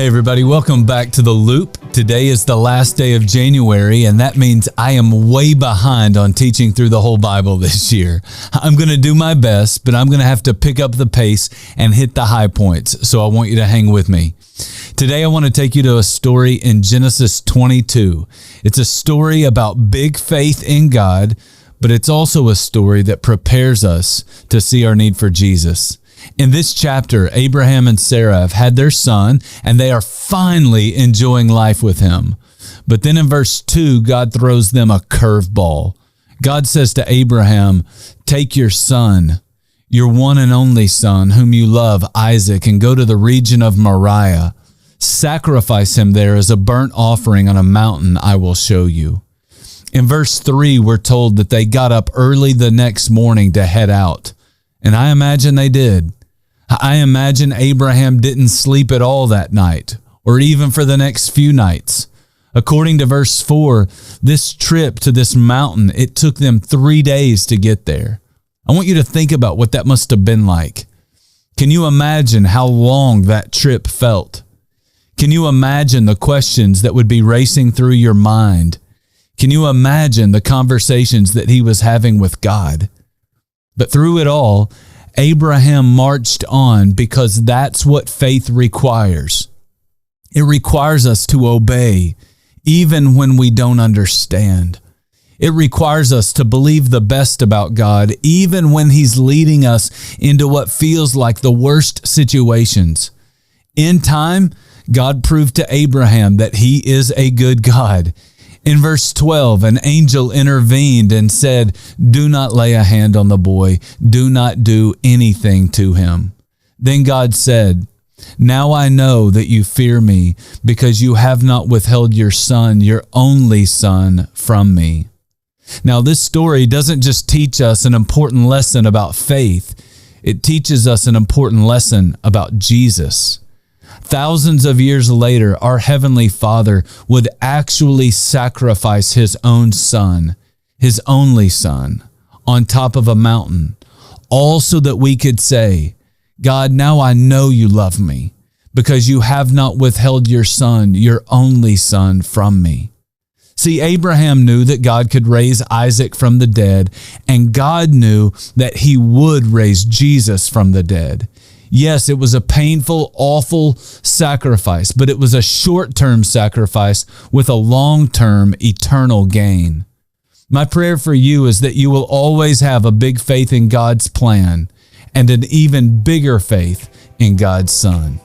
Hey everybody, welcome back to The Loop. Today is the last day of January, and that means I am way behind on teaching through the whole Bible this year. I'm going to do my best, but I'm going to have to pick up the pace and hit the high points, so I want you to hang with me. Today I want to take you to a story in Genesis 22. It's a story about big faith in God, but it's also a story that prepares us to see our need for Jesus. In this chapter, Abraham and Sarah have had their son, and they are finally enjoying life with him. But then in verse 2, God throws them a curveball. God says to Abraham, "Take your son, your one and only son, whom you love, Isaac, and go to the region of Moriah. Sacrifice him there as a burnt offering on a mountain I will show you." In verse 3, we're told that they got up early the next morning to head out. And I imagine they did. I imagine Abraham didn't sleep at all that night, or even for the next few nights. According to verse 4, this trip to this mountain, it took them 3 days to get there. I want you to think about what that must have been like. Can you imagine how long that trip felt? Can you imagine the questions that would be racing through your mind? Can you imagine the conversations that he was having with God? But through it all, Abraham marched on because that's what faith requires. It requires us to obey even when we don't understand. It requires us to believe the best about God even when He's leading us into what feels like the worst situations. In time, God proved to Abraham that He is a good God. In verse 12, an angel intervened and said, "Do not lay a hand on the boy. Do not do anything to him." Then God said, "Now I know that you fear me because you have not withheld your son, your only son, from me." Now, this story doesn't just teach us an important lesson about faith. It teaches us an important lesson about Jesus. Thousands of years later, our Heavenly Father would actually sacrifice His own Son, His only Son, on top of a mountain, all so that we could say, "God, now I know you love me because you have not withheld your Son, your only Son, from me." See, Abraham knew that God could raise Isaac from the dead, and God knew that He would raise Jesus from the dead. Yes, it was a painful, awful sacrifice, but it was a short-term sacrifice with a long-term, eternal gain. My prayer for you is that you will always have a big faith in God's plan and an even bigger faith in God's Son.